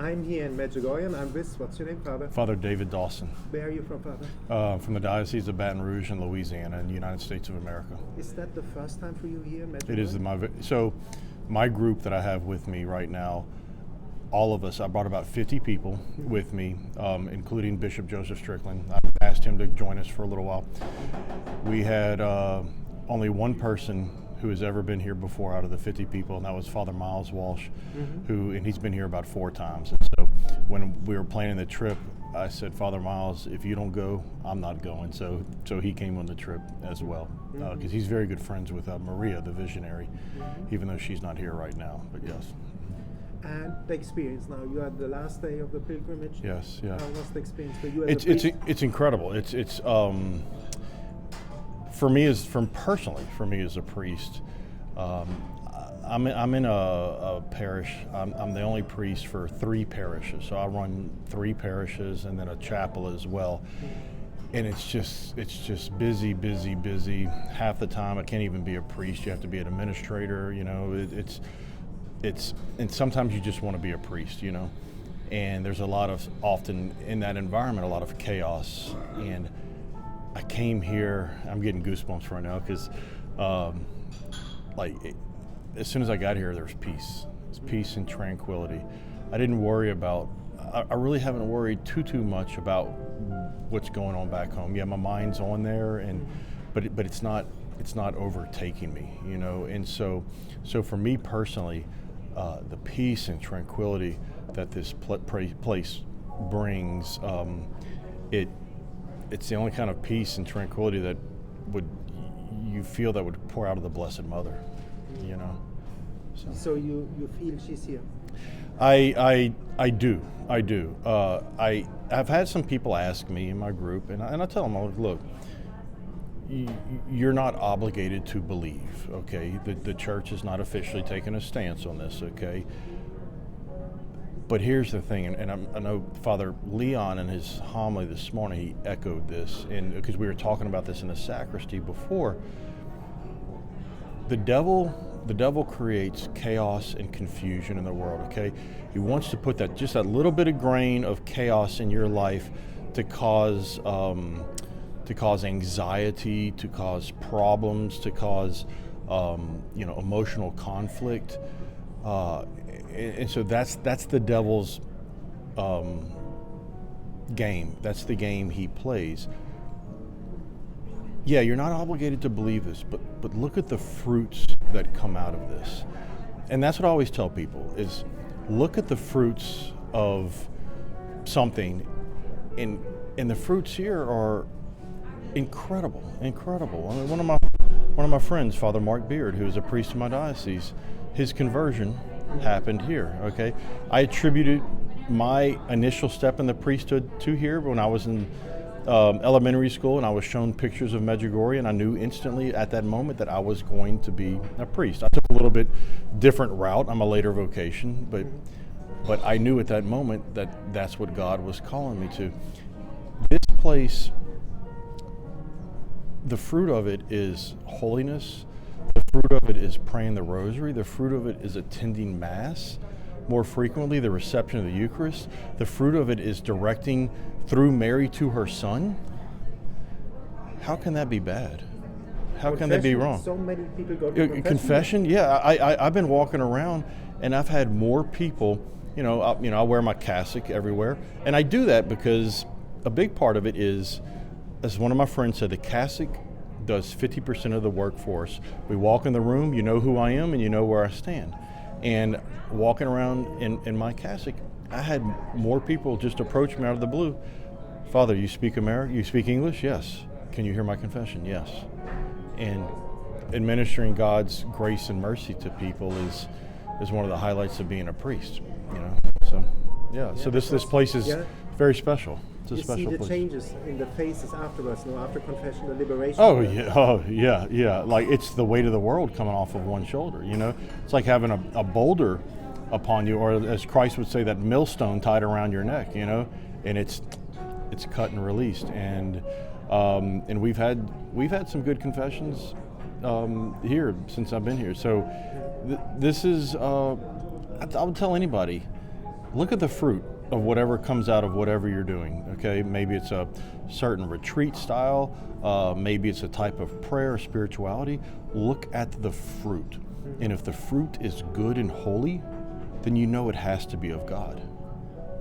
I'm here in Medjugorje, and I'm with, what's your name, Father? Father David Dawson. Where are you from, Father? From the Diocese of Baton Rouge in Louisiana in the United States of America. Is that the first time for you here in Medjugorje? It is. So my group that I have with me right now, all of us, I brought about 50 people with me, including Bishop Joseph Strickland. I asked him to join us for a little while. We had only one person who has ever been here before out of the 50 people, and that was Father Miles Walsh, and he's been here about 4 times. And so when we were planning the trip, I said, Father Miles, if you don't go, I'm not going. So he came on the trip as well, because he's very good friends with Maria, the visionary, even though she's not here right now, but yes. And the experience now, you are the last day of the pilgrimage. Yes, yeah. How was the experience for you as a priest? It's incredible. It's for me as a priest, I'm in a parish. I'm the only priest for 3 parishes, so I run 3 parishes and then a chapel as well. And it's just busy. Half the time I can't even be a priest. You have to be an administrator. You know, and sometimes you just want to be a priest. You know, and there's often in that environment a lot of chaos. And I came here, I'm getting goosebumps right now because as soon as I got here, there's peace. It's peace and tranquility. I didn't worry about, I really haven't worried too much about what's going on back home. Yeah, my mind's on there, but it's not overtaking me, you know. And so for me personally, the peace and tranquility that this place brings, it's the only kind of peace and tranquility that you feel that would pour out of the Blessed Mother, you know. So you feel she's here? I do. I've had some people ask me in my group, and I tell them, look, you're not obligated to believe, okay? The church has not officially taken a stance on this, okay? But here's the thing, and I know Father Leon in his homily this morning, he echoed this, and because we were talking about this in the sacristy before. The devil creates chaos and confusion in the world, okay? He wants to put that little bit of grain of chaos in your life to cause anxiety, to cause problems, to cause emotional conflict. And so that's the devil's game. That's the game he plays. Yeah, you're not obligated to believe this, but look at the fruits that come out of this. And that's what I always tell people is look at the fruits of something, and the fruits here are incredible. I mean, one of my friends, Father Mark Beard, who is a priest in my diocese, his conversion happened here, okay? I attributed my initial step in the priesthood to here when I was in elementary school, and I was shown pictures of Medjugorje, and I knew instantly at that moment that I was going to be a priest. I took a little bit different route. I'm a later vocation, but I knew at that moment that that's what God was calling me to. This place, the fruit of it is holiness. The fruit of it is praying the rosary. The fruit of it is attending Mass more frequently, the reception of the Eucharist. The fruit of it is directing through Mary to her Son. How can that be bad? How can that be wrong? So many people go to confession. Yeah, I've been walking around and I've had more people. I wear my cassock everywhere, and I do that because a big part of it is, as one of my friends said, the cassock does 50% of the work for us. We walk in the room, you know who I am, and you know where I stand. And walking around in my cassock, I had more people just approach me out of the blue. Father, you speak American? You speak English? Yes. Can you hear my confession? Yes. And administering God's grace and mercy to people is one of the highlights of being a priest. So So this place is very special. It's a special place. You see the changes in the faces afterwards, after confession, the liberation. Oh yeah. Like it's the weight of the world coming off of one shoulder. It's like having a boulder upon you, or as Christ would say, that millstone tied around your neck. And it's cut and released. And we've had some good confessions here since I've been here. So this is I would tell anybody, look at the fruit of whatever comes out of whatever you're doing, okay? Maybe it's a certain retreat style, maybe it's a type of prayer or spirituality. Look at the fruit. And if the fruit is good and holy, then you know it has to be of God.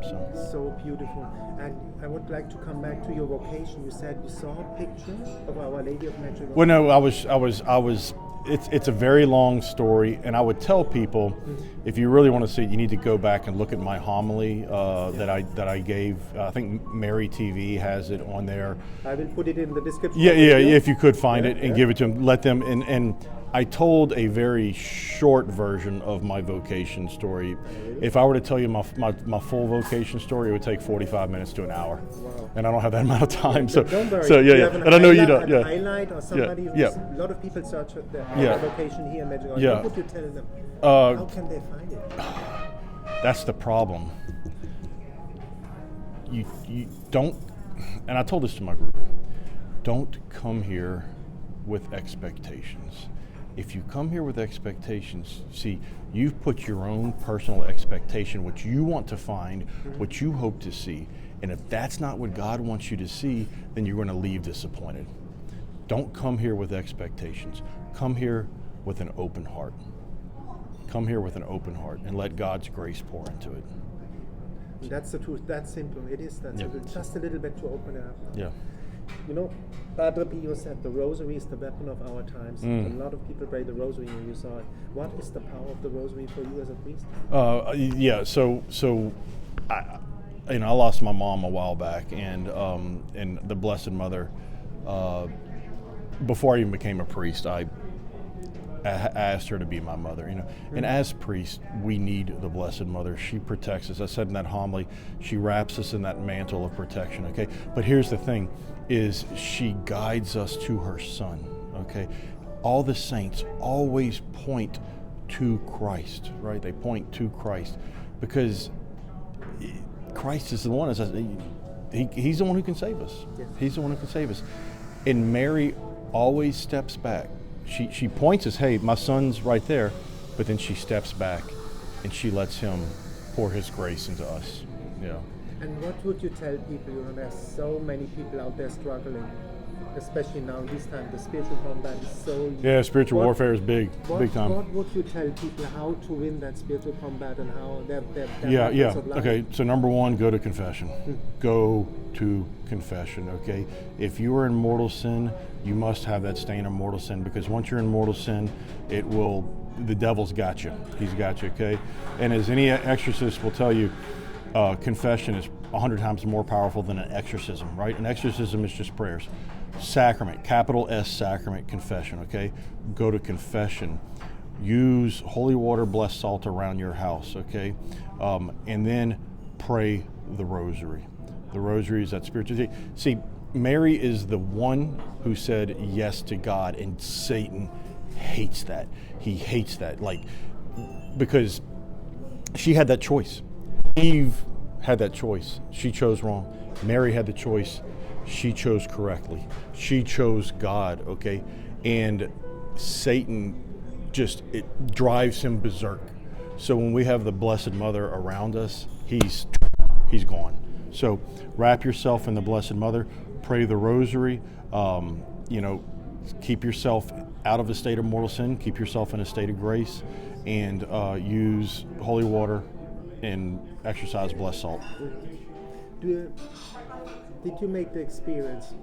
So beautiful. And I would like to come back to your vocation. You said you saw a picture of Our Lady of Medjugorje. Well, no, I was. It's a very long story, and I would tell people, if you really want to see it, you need to go back and look at my homily that I gave. I think Mary TV has it on there. I will put it in the description. Yeah, if you could find it and give it to them, let them. And I told a very short version of my vocation story. If I were to tell you my full vocation story, it would take 45 minutes to an hour. Wow. And I don't have that amount of time. So don't worry. So yeah. And I know you don't. Yeah. Highlight or somebody. Yeah. A lot of people search the vocation here in Medjugorje. Yeah. What would you tell them? How can they find it? That's the problem. You don't, and I told this to my group, don't come here with expectations. If you come here with expectations, see, you've put your own personal expectation, what you want to find, what you hope to see. And if that's not what God wants you to see, then you're going to leave disappointed. Don't come here with expectations. Come here with an open heart. Come here with an open heart and let God's grace pour into it. That's the truth. That's simple. It is that simple. Just a little bit to open it up. Yeah. You know, Padre Pio said the rosary is the weapon of our times. A lot of people pray the rosary, and you saw it. What is the power of the rosary for you as a priest? So I lost my mom a while back, and the Blessed Mother. Before I even became a priest, I asked her to be my mother, And as priests, we need the Blessed Mother. She protects us. I said in that homily, she wraps us in that mantle of protection, okay? But here's the thing, is she guides us to her Son, okay? All the saints always point to Christ, right? They point to Christ because Christ is the one, he's the one who can save us. Yes. He's the one who can save us. And Mary always steps back. She points us, hey, my son's right there, but then she steps back and she lets him pour his grace into us. And what would you tell people? There's so many people out there struggling, especially now this time. The spiritual combat is so... Yeah, spiritual warfare is big time. What would you tell people how to win that spiritual combat and how their of life? Okay, so number one, go to confession. Go to confession, okay? If you are in mortal sin, you must have that stain of mortal sin, because once you're in mortal sin, the devil's got you. He's got you, okay? And as any exorcist will tell you, confession is 100 times more powerful than an exorcism, right? An exorcism is just prayers. Sacrament, capital S sacrament, confession, okay? Go to confession. Use holy water, blessed salt around your house, okay? And then pray the rosary. The rosary is that spiritual. See, Mary is the one who said yes to God, and Satan hates that. He hates that, because she had that choice. Eve had that choice. She chose wrong. Mary had the choice. She chose correctly. She chose God, okay? And Satan it drives him berserk. So when we have the Blessed Mother around us, he's gone. So wrap yourself in the Blessed Mother, pray the rosary, keep yourself out of a state of mortal sin, keep yourself in a state of grace, and use holy water and exercise blessed salt. Did you make the experience?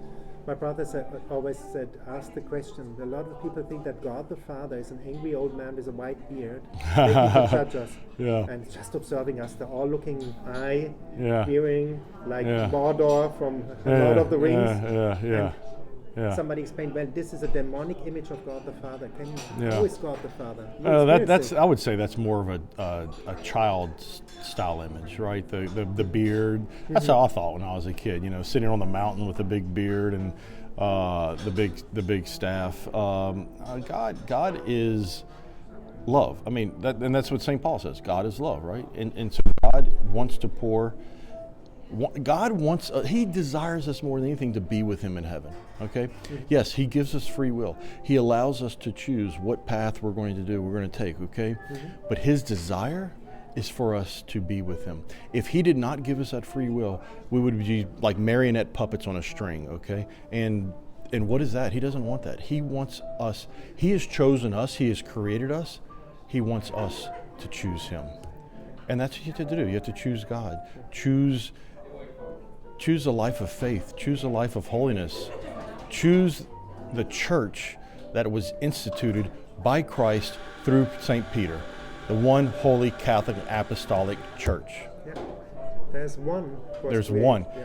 My brother always said, ask the question. A lot of people think that God the Father is an angry old man with a white beard, waiting to judge us, and just observing us. They're all looking hearing, like Mordor from Lord of the Rings. Somebody explained, well, this is a demonic image of God the Father. Who is God the Father? I would say that's more of a child style image, right? The beard. That's how I thought when I was a kid. Sitting on the mountain with a big beard and the big staff. God is love. I mean, and that's what St. Paul says. God is love, right? And so God wants to pour. He desires us more than anything to be with him in heaven, okay? Yes, he gives us free will. He allows us to choose what path we're going to take, okay? But his desire is for us to be with him. If he did not give us that free will, we would be like marionette puppets on a string, okay? And what is that? He doesn't want that. He wants us. He has chosen us. He has created us. He wants us to choose him. And that's what you have to do. You have to choose God. Choose a life of faith. Choose a life of holiness. Choose the church that was instituted by Christ through St. Peter, the one holy Catholic apostolic church. Yeah. There's one. There's one. Yeah.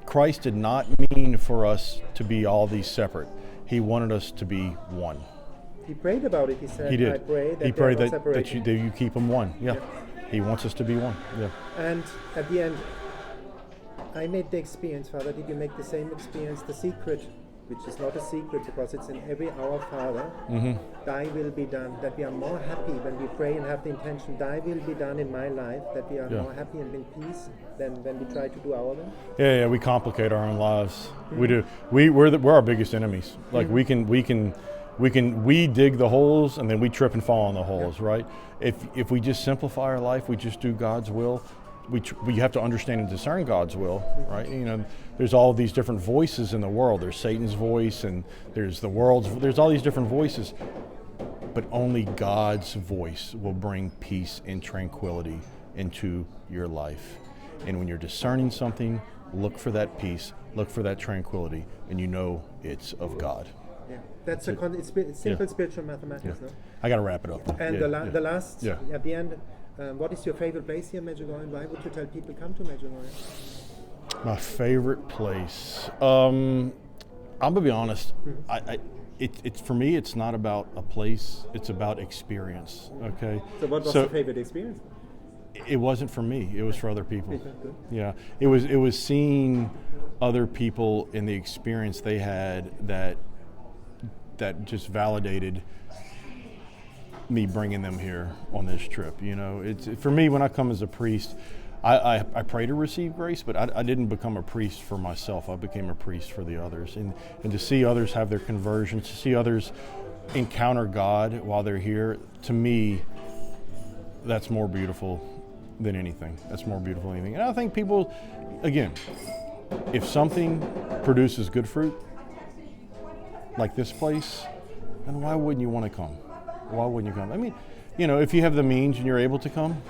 Christ did not mean for us to be all these separate. He wanted us to be one. He prayed about it. He said, He did. I pray that He prayed there that you keep them one. Yeah. He wants us to be one. Yeah. And at the end, I made the experience, Father. Did you make the same experience? The secret, which is not a secret because it's in every Our Father, thy will be done. That we are more happy when we pray and have the intention, thy will be done in my life, that we are more happy and in peace than when we try to do our will. Yeah, we complicate our own lives. We do. We're our biggest enemies. Like we dig the holes and then we trip and fall in the holes, right? If we just simplify our life, we just do God's will. We have to understand and discern God's will, right? You know, there's all these different voices in the world. There's Satan's voice, and there's the world's. There's all these different voices, but only God's voice will bring peace and tranquility into your life. And when you're discerning something, look for that peace, look for that tranquility, and you know it's of God. Yeah, that's it's simple spiritual mathematics, no? I got to wrap it up. And the last, at the end. What is your favorite place here in Medjugorje, and why would you tell people come to Medjugorje? My favorite place. I'm gonna be honest. It's for me. It's not about a place. It's about experience. Okay. So what was your favorite experience? It wasn't for me. It was for other people. Good. Yeah. It was seeing other people in the experience they had that just validated me bringing them here on this trip. You know, it's for me, when I come as a priest, I pray to receive grace, but I didn't become a priest for myself. I became a priest for the others, and to see others have their conversions, to see others encounter God while they're here, to me, that's more beautiful than anything. That's more beautiful than anything. And I think people, again, if something produces good fruit, like this place, then why wouldn't you want to come? Why wouldn't you come? I mean, you know, if you have the means and you're able to come,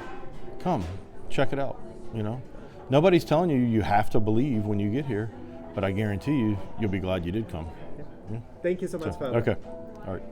check it out, you know. Nobody's telling you have to believe when you get here, but I guarantee you'll be glad you did come. Yeah. Thank you so much, Father. Okay, all right.